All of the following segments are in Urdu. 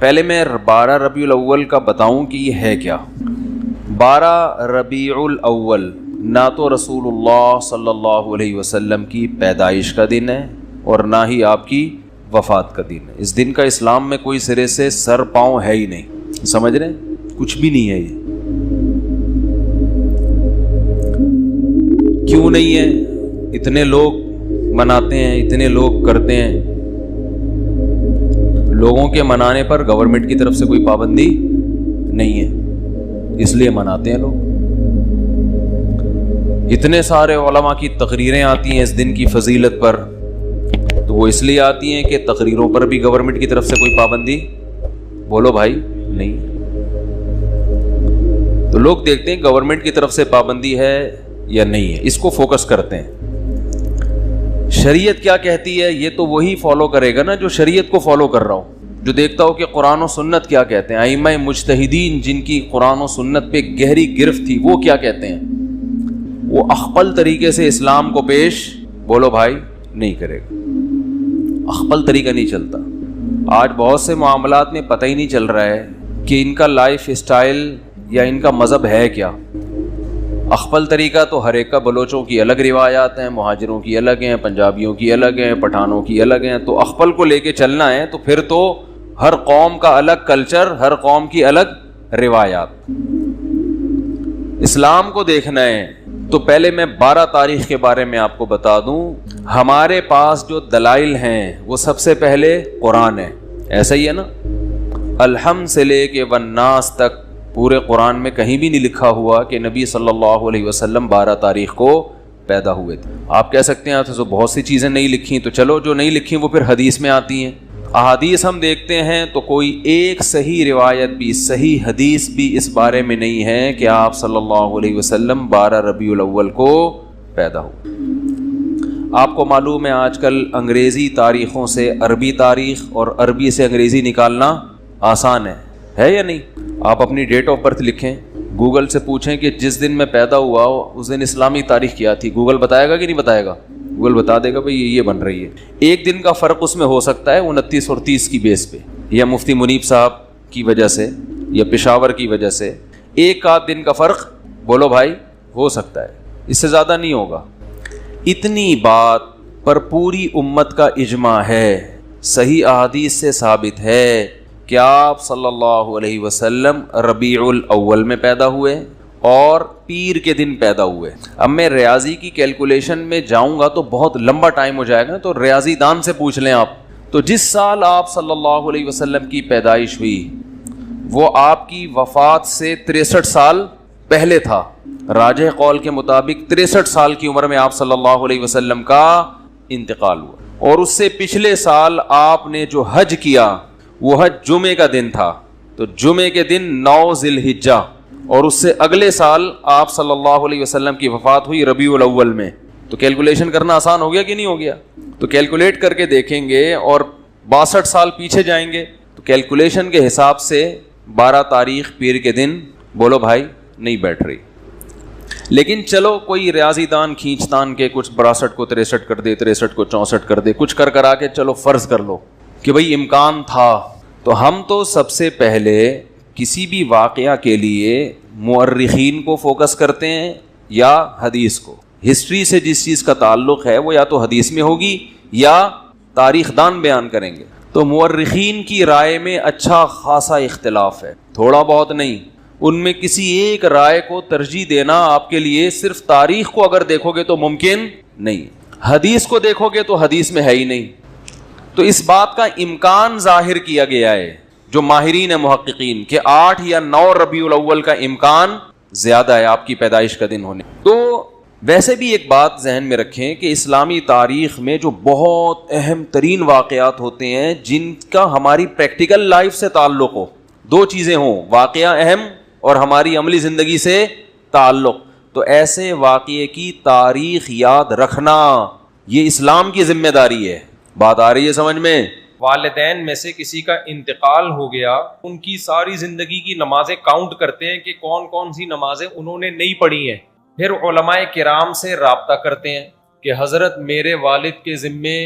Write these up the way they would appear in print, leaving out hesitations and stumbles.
پہلے میں 12 ربیع الاول کا بتاؤں کہ یہ ہے کیا۔ 12 ربیع الاول نہ تو رسول اللہ صلی اللہ علیہ وسلم کی پیدائش کا دن ہے اور نہ ہی آپ کی وفات کا دن ہے۔ اس دن کا اسلام میں کوئی سرے سے سر پاؤں ہے ہی نہیں، سمجھ رہے ہیں؟ کچھ بھی نہیں ہے یہ۔ کیوں نہیں ہے؟ اتنے لوگ مناتے ہیں، اتنے لوگ کرتے ہیں۔ لوگوں کے منانے پر گورنمنٹ کی طرف سے کوئی پابندی نہیں ہے، اس لیے مناتے ہیں لوگ۔ اتنے سارے علماء کی تقریریں آتی ہیں اس دن کی فضیلت پر، تو وہ اس لیے آتی ہیں کہ تقریروں پر بھی گورنمنٹ کی طرف سے کوئی پابندی بولو بھائی نہیں۔ تو لوگ دیکھتے ہیں گورنمنٹ کی طرف سے پابندی ہے یا نہیں ہے، اس کو فوکس کرتے ہیں۔ شریعت کیا کہتی ہے یہ تو وہی فالو کرے گا نا جو شریعت کو فالو کر رہا ہو، جو دیکھتا ہو کہ قرآن و سنت کیا کہتے ہیں۔ ائمہ مجتہدین جن کی قرآن و سنت پہ گہری گرفت تھی وہ کیا کہتے ہیں، وہ اخپل طریقے سے اسلام کو پیش بولو بھائی نہیں کرے گا۔ اخپل طریقہ نہیں چلتا۔ آج بہت سے معاملات میں پتہ ہی نہیں چل رہا ہے کہ ان کا لائف اسٹائل یا ان کا مذہب ہے کیا۔ اخپل طریقہ تو ہر ایک کا، بلوچوں کی الگ روایات ہیں، مہاجروں کی الگ ہیں، پنجابیوں کی الگ ہیں، پٹھانوں کی الگ ہیں۔ تو اخپل کو لے کے چلنا ہے تو پھر تو ہر قوم کا الگ کلچر، ہر قوم کی الگ روایات۔ اسلام کو دیکھنا ہے تو پہلے میں 12 تاریخ کے بارے میں آپ کو بتا دوں۔ ہمارے پاس جو دلائل ہیں وہ سب سے پہلے قرآن ہے، ایسا ہی ہے نا؟ الحمد سے لے کے والناس تک پورے قرآن میں کہیں بھی نہیں لکھا ہوا کہ نبی صلی اللہ علیہ وسلم 12 تاریخ کو پیدا ہوئے تھے۔ آپ کہہ سکتے ہیں تو بہت سی چیزیں نہیں لکھی، تو چلو جو نہیں لکھی وہ پھر حدیث میں آتی ہیں۔ احادیث ہم دیکھتے ہیں تو کوئی ایک صحیح روایت بھی، صحیح حدیث بھی اس بارے میں نہیں ہے کہ آپ صلی اللہ علیہ وسلم 12 ربیع الاول کو پیدا ہوئے۔ آپ کو معلوم ہے آج کل انگریزی تاریخوں سے عربی تاریخ اور عربی سے انگریزی نکالنا آسان ہے یا نہیں؟ آپ اپنی ڈیٹ آف برتھ لکھیں، گوگل سے پوچھیں کہ جس دن میں پیدا ہوا اس دن اسلامی تاریخ کیا تھی، گوگل بتائے گا کہ نہیں بتائے گا؟ گوگل بتا دے گا بھئی یہ بن رہی ہے۔ ایک دن کا فرق اس میں ہو سکتا ہے 29 اور 30 کی بیس پہ، یا مفتی منیب صاحب کی وجہ سے یا پشاور کی وجہ سے ایک آدھ دن کا فرق بولو بھائی ہو سکتا ہے، اس سے زیادہ نہیں ہوگا۔ اتنی بات پر پوری امت کا اجماع ہے، صحیح احادیث سے ثابت ہے کہ آپ صلی اللہ علیہ وسلم ربیع الاول میں پیدا ہوئے اور پیر کے دن پیدا ہوئے۔ اب میں ریاضی کی کیلکولیشن میں جاؤں گا تو بہت لمبا ٹائم ہو جائے گا، تو ریاضی دان سے پوچھ لیں آپ، تو جس سال آپ صلی اللہ علیہ وسلم کی پیدائش ہوئی وہ آپ کی وفات سے 63 سال پہلے تھا۔ راجح قول کے مطابق 63 سال کی عمر میں آپ صلی اللہ علیہ وسلم کا انتقال ہوا، اور اس سے پچھلے سال آپ نے جو حج کیا وہ حج جمعے کا دن تھا، تو جمعے کے دن 9 ذی الحجہ، اور اس سے اگلے سال آپ صلی اللہ علیہ وسلم کی وفات ہوئی ربیع الاول میں۔ تو کیلکولیشن کرنا آسان ہو گیا کہ نہیں ہو گیا؟ تو کیلکولیٹ کر کے دیکھیں گے اور 62 سال پیچھے جائیں گے تو کیلکولیشن کے حساب سے 12 تاریخ پیر کے دن بولو بھائی نہیں بیٹھ رہی۔ لیکن چلو کوئی ریاضی دان کھینچ تان کے کچھ 62 کو 63 کر دے، 63 کو 64 کر دے، کچھ کرا کے چلو فرض کر لو کہ بھئی امکان تھا، تو ہم تو سب سے پہلے کسی بھی واقعہ کے لیے مورخین کو فوکس کرتے ہیں یا حدیث کو۔ ہسٹری سے جس چیز کا تعلق ہے وہ یا تو حدیث میں ہوگی یا تاریخ دان بیان کریں گے۔ تو مورخین کی رائے میں اچھا خاصا اختلاف ہے، تھوڑا بہت نہیں۔ ان میں کسی ایک رائے کو ترجیح دینا آپ کے لیے صرف تاریخ کو اگر دیکھو گے تو ممکن نہیں، حدیث کو دیکھو گے تو حدیث میں ہے ہی نہیں۔ تو اس بات کا امکان ظاہر کیا گیا ہے جو ماہرین محققین کہ 8 یا 9 ربیع الاول کا امکان زیادہ ہے آپ کی پیدائش کا دن ہونے۔ تو ویسے بھی ایک بات ذہن میں رکھیں کہ اسلامی تاریخ میں جو بہت اہم ترین واقعات ہوتے ہیں جن کا ہماری پریکٹیکل لائف سے تعلق ہو، دو چیزیں ہوں، واقعہ اہم اور ہماری عملی زندگی سے تعلق، تو ایسے واقعے کی تاریخ یاد رکھنا یہ اسلام کی ذمہ داری ہے۔ بات آ رہی ہے سمجھ میں؟ والدین میں سے کسی کا انتقال ہو گیا، ان کی ساری زندگی کی نمازیں کاؤنٹ کرتے ہیں کہ کون کون سی نمازیں انہوں نے نہیں پڑھی ہیں، پھر علماء کرام سے رابطہ کرتے ہیں کہ حضرت میرے والد کے ذمے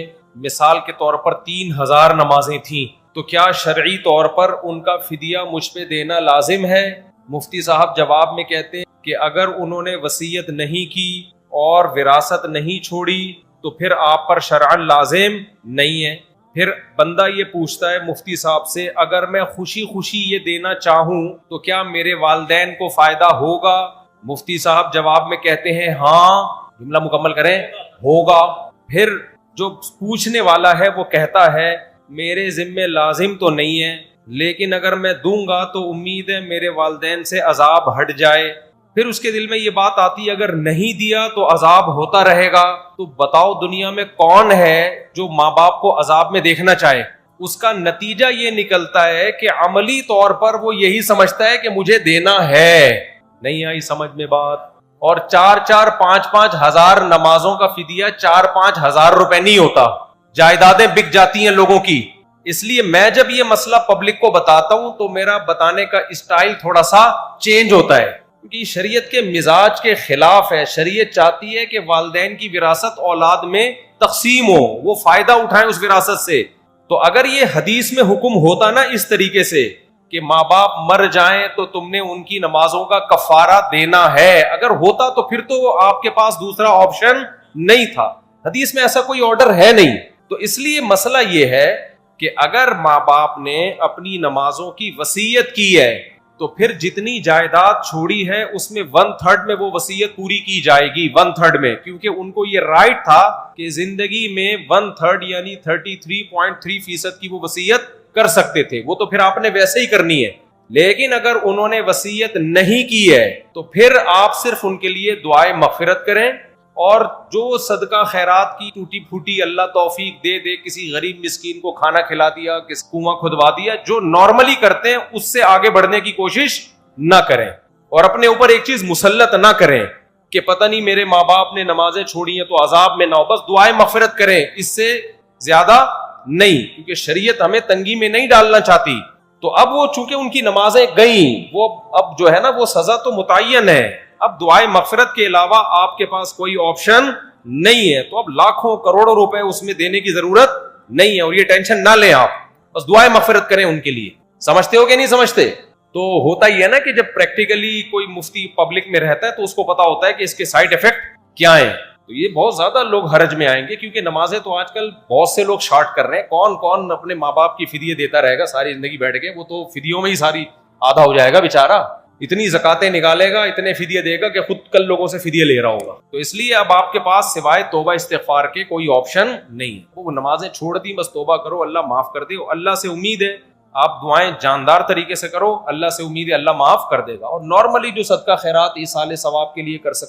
مثال کے طور پر 3000 نمازیں تھیں، تو کیا شرعی طور پر ان کا فدیہ مجھ پہ دینا لازم ہے؟ مفتی صاحب جواب میں کہتے ہیں کہ اگر انہوں نے وصیت نہیں کی اور وراثت نہیں چھوڑی تو پھر آپ پر شرعاً لازم نہیں ہے۔ پھر بندہ یہ پوچھتا ہے مفتی صاحب سے، اگر میں خوشی خوشی یہ دینا چاہوں تو کیا میرے والدین کو فائدہ ہوگا؟ مفتی صاحب جواب میں کہتے ہیں ہاں، جملہ مکمل کریں، ہوگا۔ پھر جو پوچھنے والا ہے وہ کہتا ہے میرے ذمہ لازم تو نہیں ہے، لیکن اگر میں دوں گا تو امید ہے میرے والدین سے عذاب ہٹ جائے۔ پھر اس کے دل میں یہ بات آتی ہے اگر نہیں دیا تو عذاب ہوتا رہے گا۔ تو بتاؤ دنیا میں کون ہے جو ماں باپ کو عذاب میں دیکھنا چاہے؟ اس کا نتیجہ یہ نکلتا ہے کہ عملی طور پر وہ یہی سمجھتا ہے کہ مجھے دینا ہے۔ نہیں آئی سمجھ میں بات؟ اور 4-4 5-5 ہزار نمازوں کا فدیہ 4-5 ہزار روپے نہیں ہوتا، جائیدادیں بک جاتی ہیں لوگوں کی۔ اس لیے میں جب یہ مسئلہ پبلک کو بتاتا ہوں تو میرا بتانے کا اسٹائل تھوڑا سا چینج ہوتا ہے، کیونکہ شریعت کے مزاج کے خلاف ہے۔ شریعت چاہتی ہے کہ والدین کی وراثت اولاد میں تقسیم ہو، وہ فائدہ اٹھائیں اس وراثت سے۔ تو اگر یہ حدیث میں حکم ہوتا نا اس طریقے سے کہ ماں باپ مر جائیں تو تم نے ان کی نمازوں کا کفارہ دینا ہے، اگر ہوتا تو پھر تو آپ کے پاس دوسرا آپشن نہیں تھا۔ حدیث میں ایسا کوئی آرڈر ہے نہیں۔ تو اس لیے مسئلہ یہ ہے کہ اگر ماں باپ نے اپنی نمازوں کی وصیت کی ہے تو پھر جتنی جائیداد چھوڑی ہے اس میں 1/3 میں وہ وصیت پوری کی جائے گی، 1/3 میں، کیونکہ ان کو یہ رائٹ تھا کہ زندگی میں 1/3 یعنی 33.3% کی وہ وصیت کر سکتے تھے، وہ تو پھر آپ نے ویسے ہی کرنی ہے۔ لیکن اگر انہوں نے وصیت نہیں کی ہے تو پھر آپ صرف ان کے لیے دعائے مغفرت کریں، اور جو صدقہ خیرات کی ٹوٹی پھوٹی اللہ توفیق دے دے، کسی غریب مسکین کو کھانا کھلا دیا، کسی کنواں کھدوا دیا، جو نارملی کرتے ہیں اس سے آگے بڑھنے کی کوشش نہ کریں، اور اپنے اوپر ایک چیز مسلط نہ کریں کہ پتہ نہیں میرے ماں باپ نے نمازیں چھوڑی ہیں تو عذاب میں نہ ہو، بس دعائیں مغفرت کریں، اس سے زیادہ نہیں، کیونکہ شریعت ہمیں تنگی میں نہیں ڈالنا چاہتی۔ تو اب وہ چونکہ ان کی نمازیں گئیں، وہ اب جو ہے نا وہ سزا تو متعین ہے، اب دعائے مغفرت کے علاوہ آپ کے پاس کوئی آپشن نہیں ہے، تو اب لاکھوں کروڑوں روپے اس میں دینے کی ضرورت نہیں ہے، اور یہ ٹینشن نہ لیں آپ، بس دعائے مغفرت کریں ان کے لیے۔ سمجھتے ہو کہ نہیں سمجھتے؟ تو ہوتا ہی ہے نا کہ جب پریکٹیکلی کوئی مفتی پبلک میں رہتا ہے تو اس کو پتا ہوتا ہے کہ اس کے سائیڈ ایفیکٹ کیا ہیں، تو یہ بہت زیادہ لوگ حرج میں آئیں گے، کیونکہ نمازیں تو آج کل بہت سے لوگ شارٹ کر رہے ہیں۔ کون کون اپنے ماں باپ کی فدیے دیتا رہے گا ساری زندگی بیٹھ کے؟ وہ تو فدیوں میں ہی ساری آدھا ہو جائے گا بیچارہ، اتنی زکاتیں نکالے گا، اتنے فدیے دے گا کہ خود کل لوگوں سے فدیے لے رہا ہوگا۔ تو اس لیے اب آپ کے پاس سوائے توبہ استغفار کے کوئی آپشن نہیں ہے۔ وہ نمازیں چھوڑ دی، بس توبہ کرو، اللہ معاف کر دے، اللہ سے امید ہے آپ دعائیں جاندار طریقے سے کرو، اللہ سے امید ہے اللہ معاف کر دے گا، اور نارملی جو صدقہ خیرات ایصال ثواب کے لیے کر سکتے